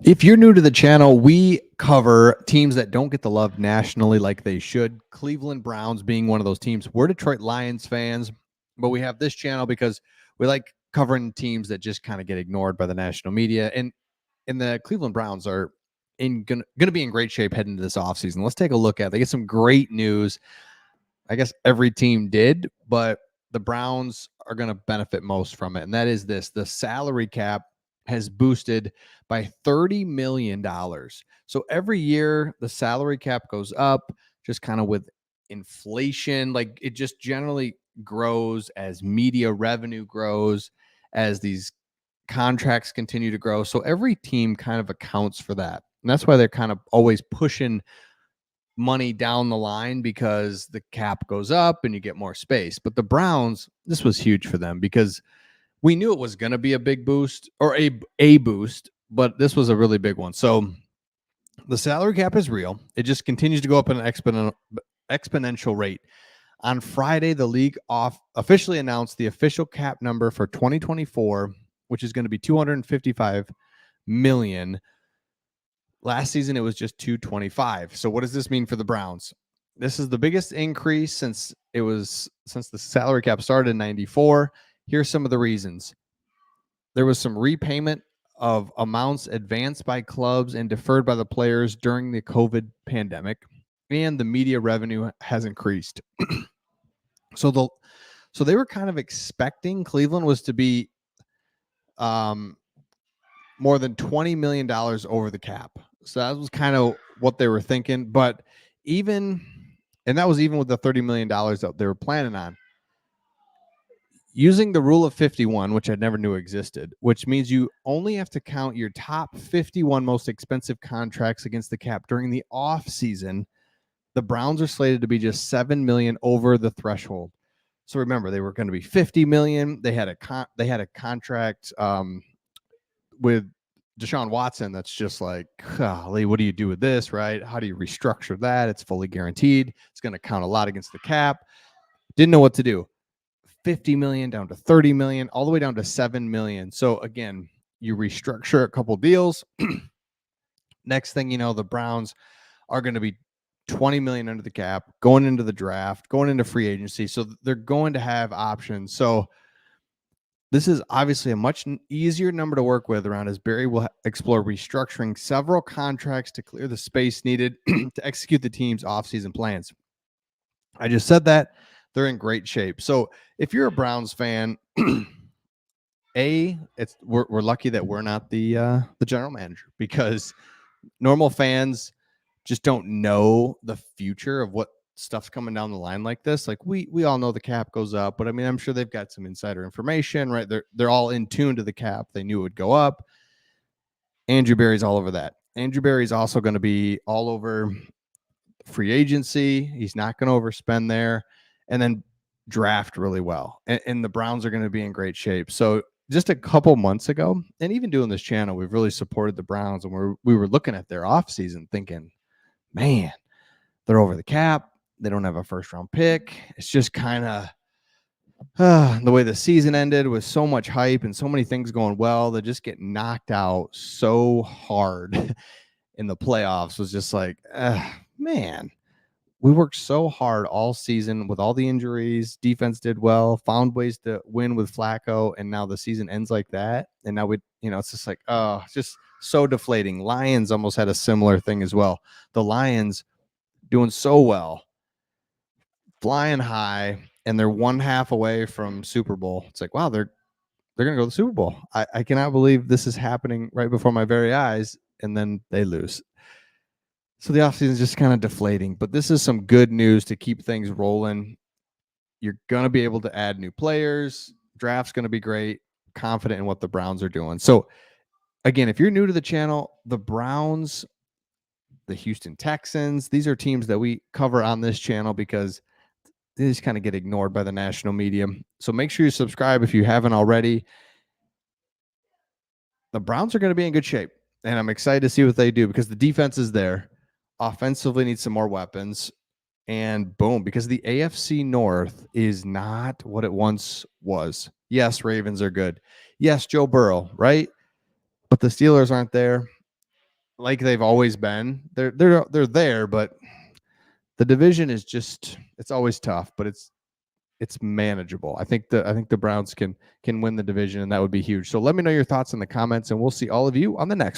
If you're new to the channel, we cover teams that don't get the love nationally like they should. Cleveland Browns being one of those teams. We're Detroit Lions fans, but we have this channel because we like covering teams that just kind of get ignored by the national media. And the Cleveland Browns are going to be in great shape heading into this offseason. Let's take a look at it. They get some great news. I guess every team did, but the Browns are going to benefit most from it. And that is this: the salary cap has boosted by $30 million. So every year the salary cap goes up, just kind of with inflation. Like, it just generally grows as media revenue grows, as these contracts continue to grow. So every team kind of accounts for that. And that's why they're kind of always pushing money down the line, because the cap goes up and you get more space. But the Browns, this was huge for them because we knew it was going to be a big boost, or a boost, but this was a really big one. So the salary cap is real. It just continues to go up at an exponential rate. On Friday, the league officially announced the official cap number for 2024, which is going to be $255 million. Last season, it was just $225. So what does this mean for the Browns? This is the biggest increase since the salary cap started in 94. Here's some of the reasons. There was some repayment of amounts advanced by clubs and deferred by the players during the COVID pandemic, and the media revenue has increased. So they were kind of expecting Cleveland was to be more than $20 million over the cap. So that was kind of what they were thinking. But that was even with the $30 million that they were planning on. Using the rule of 51, which I never knew existed, which means you only have to count your top 51 most expensive contracts against the cap during the off season. The Browns are slated to be just $7 million over the threshold. So remember, they were going to be $50 million. They had a contract with Deshaun Watson that's just like, golly, what do you do with this, right? How do you restructure that? It's fully guaranteed. It's going to count a lot against the cap. Didn't know what to do. 50 million down to 30 million, all the way down to 7 million. So again, you restructure a couple deals. Next thing you know, the Browns are going to be 20 million under the cap, going into the draft, going into free agency. So they're going to have options. So this is obviously a much easier number to work with around, as Barry will explore restructuring several contracts to clear the space needed to execute the team's offseason plans. I just said that. They're in great shape. So if you're a Browns fan, we're lucky that we're not the general manager, because normal fans just don't know the future of what stuff's coming down the line like this. Like, we all know the cap goes up, but I mean, I'm sure they've got some insider information, right? They're all in tune to the cap. They knew it would go up. Andrew Berry's all over that. Andrew Berry's also going to be all over free agency. He's not going to overspend there, and then draft really well. And the Browns are going to be in great shape. So just a couple months ago, and even doing this channel, we've really supported the Browns, and we were looking at their offseason thinking, man, they're over the cap. They don't have a first round pick. It's just kind of the way the season ended, with so much hype and so many things going well, they just get knocked out so hard in the playoffs. Was just like, man, we worked so hard all season with all the injuries. Defense did well, found ways to win with Flacco, and now the season ends like that. And now it's just like, it's just so deflating. Lions almost had a similar thing as well. The Lions doing so well, flying high, and they're one half away from Super Bowl. It's like, wow, they're going to go to the Super Bowl. I cannot believe this is happening right before my very eyes, and then they lose. So the offseason is just kind of deflating, but this is some good news to keep things rolling. You're going to be able to add new players. Draft's going to be great. Confident in what the Browns are doing. So again, if you're new to the channel, the Browns, the Houston Texans, these are teams that we cover on this channel because they just kind of get ignored by the national media. So make sure you subscribe if you haven't already. The Browns are going to be in good shape, and I'm excited to see what they do, because the defense is there. Offensively needs some more weapons, and boom, because the AFC North is not what it once was. Yes, Ravens are good. Yes, Joe Burrow, right? But the Steelers aren't there. like they've always been. They're there, but the division is just it's always tough, but it's manageable. I think the Browns can win the division, and that would be huge. So let me know your thoughts in the comments, and we'll see all of you on the next one.